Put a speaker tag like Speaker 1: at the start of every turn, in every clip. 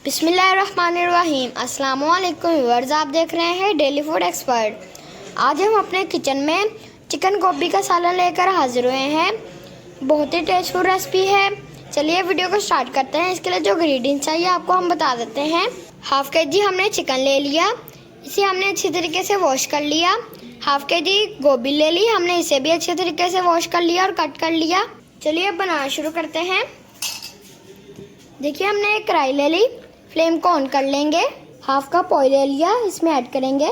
Speaker 1: बिस्मिल्लाहिर्रहमानिर्रहीम। अस्सलाम वालेकुम व्यूअर्स, आप देख रहे हैं डेली फूड एक्सपर्ट। आज हम अपने किचन में चिकन गोभी का सालन लेकर हाजिर हुए हैं। बहुत ही टेस्टफुल रेसिपी है। चलिए वीडियो को स्टार्ट करते हैं। इसके लिए जो इंग्रेडिएंट्स चाहिए आपको हम बता देते हैं। हाफ के.जी हमने चिकन ले लिया, इसे हमने अच्छी तरीके से वॉश कर लिया। हाफ के.जी गोभी ले ली, हमने इसे भी अच्छे तरीके से वॉश कर लिया और कट कर लिया। चलिए अब बनाना शुरू करते हैं। देखिए हमने एक कढ़ाई ले ली, फ्लेम को ऑन कर लेंगे। हाफ कप ऑयल ले लिया, इसमें ऐड करेंगे।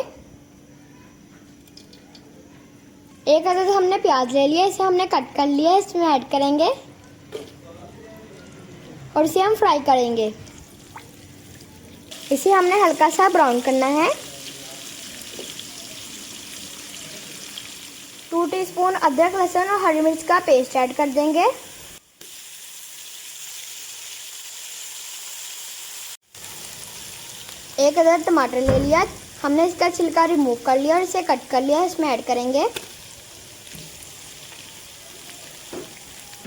Speaker 1: एक अदद हमने प्याज ले लिया, इसे हमने कट कर लिया, इसमें ऐड करेंगे और इसे हम फ्राई करेंगे। इसे हमने हल्का सा ब्राउन करना है। 2 टीस्पून अदरक, लहसुन और हरी मिर्च का पेस्ट ऐड कर देंगे। एक अदद टमाटर ले लिया, हमने इसका छिलका रिमूव कर लिया और इसे कट कर लिया, इसमें ऐड करेंगे।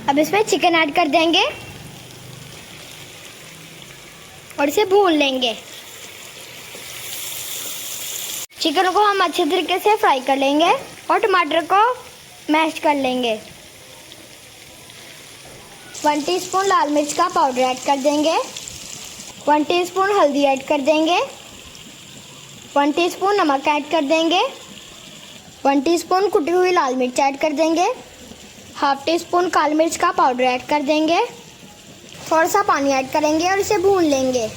Speaker 1: अब इसमें चिकन ऐड कर देंगे और इसे भून लेंगे। चिकन को हम अच्छे तरीके से फ्राई कर लेंगे और टमाटर को मैश कर लेंगे। 1 टीस्पून लाल मिर्च का पाउडर ऐड कर देंगे। 1 टीस्पून हल्दी ऐड कर देंगे। 1 टीस्पून नमक ऐड कर देंगे। 1 टीस्पून कुटी हुई लाल मिर्च ऐड कर देंगे। हाफ टीस्पून काली मिर्च का पाउडर ऐड कर देंगे। थोड़ा सा पानी ऐड करेंगे और इसे भून लेंगे।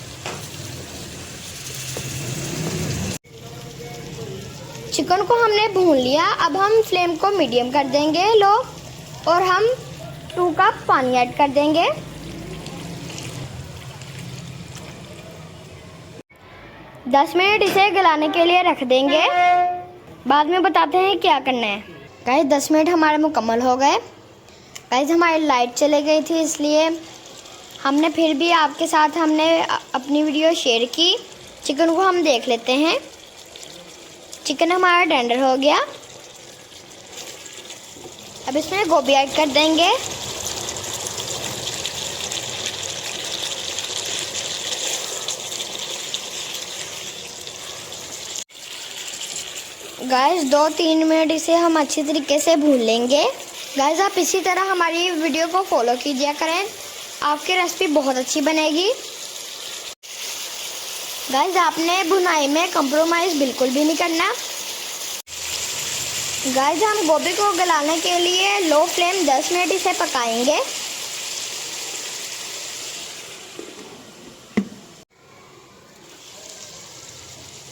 Speaker 1: चिकन को हमने भून लिया। अब हम फ्लेम को मीडियम कर देंगे, लो, और हम 2 कप पानी ऐड कर देंगे। दस मिनट इसे गलाने के लिए रख देंगे। बाद में बताते हैं क्या करना है। गाइस 10 मिनट हमारे मुकम्मल हो गए। गाइस हमारी लाइट चले गई थी, इसलिए हमने फिर भी आपके साथ अपनी वीडियो शेयर की। चिकन को हम देख लेते हैं। चिकन हमारा टेंडर हो गया। अब इसमें गोभी ऐड कर देंगे। गाइस 2-3 मिनट इसे हम अच्छी तरीके से भून लेंगे। गाइस आप इसी तरह हमारी वीडियो को फॉलो कीजिए करें, आपकी रेसिपी बहुत अच्छी बनेगी। गाइस आपने भुनाई में कंप्रोमाइज़ बिल्कुल भी नहीं करना। गाइस हम गोभी को गलाने के लिए लो फ्लेम 10 मिनट इसे पकाएंगे।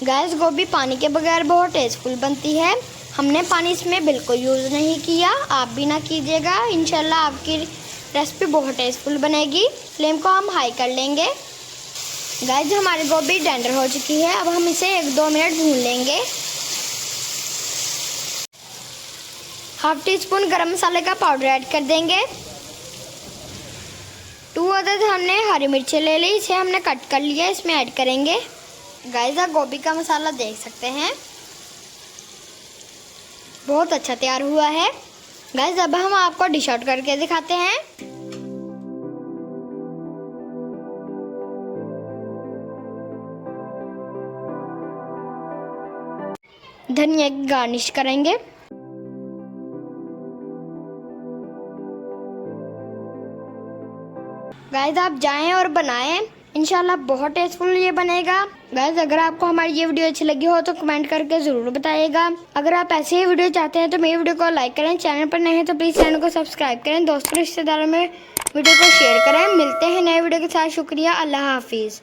Speaker 1: गाइस गोभी पानी के बगैर बहुत टेस्टफुल बनती है। हमने पानी इसमें बिल्कुल यूज़ नहीं किया, आप भी ना कीजिएगा। इंशाल्लाह आपकी रेसिपी बहुत टेस्टफुल बनेगी। फ्लेम को हम हाई कर लेंगे। गाइस हमारी गोभी टेंडर हो चुकी है। अब हम इसे 1-2 मिनट भून लेंगे। हाफ टीस्पून गरम मसाले का पाउडर ऐड कर देंगे। 2 अदद हमने हरी मिर्चें ले ली, इसे हमने कट कर लिया, इसमें ऐड करेंगे। गाइस आप गोभी का मसाला देख सकते हैं, बहुत अच्छा तैयार हुआ है। गाइस अब हम आपको डिश आउट करके दिखाते हैं। धनिया की गार्निश करेंगे। गाइस आप जाएं और बनाएं, इंशाल्लाह बहुत टेस्टफुल ये बनेगा। गाइस अगर आपको हमारी ये वीडियो अच्छी लगी हो तो कमेंट करके ज़रूर बताइएगा। अगर आप ऐसे ही वीडियो चाहते हैं तो मेरी वीडियो को लाइक करें। चैनल पर नए हैं तो प्लीज़ चैनल को सब्सक्राइब करें। दोस्तों रिश्तेदारों में वीडियो को शेयर करें। मिलते हैं नए वीडियो के साथ। शुक्रिया, अल्लाह हाफिज़।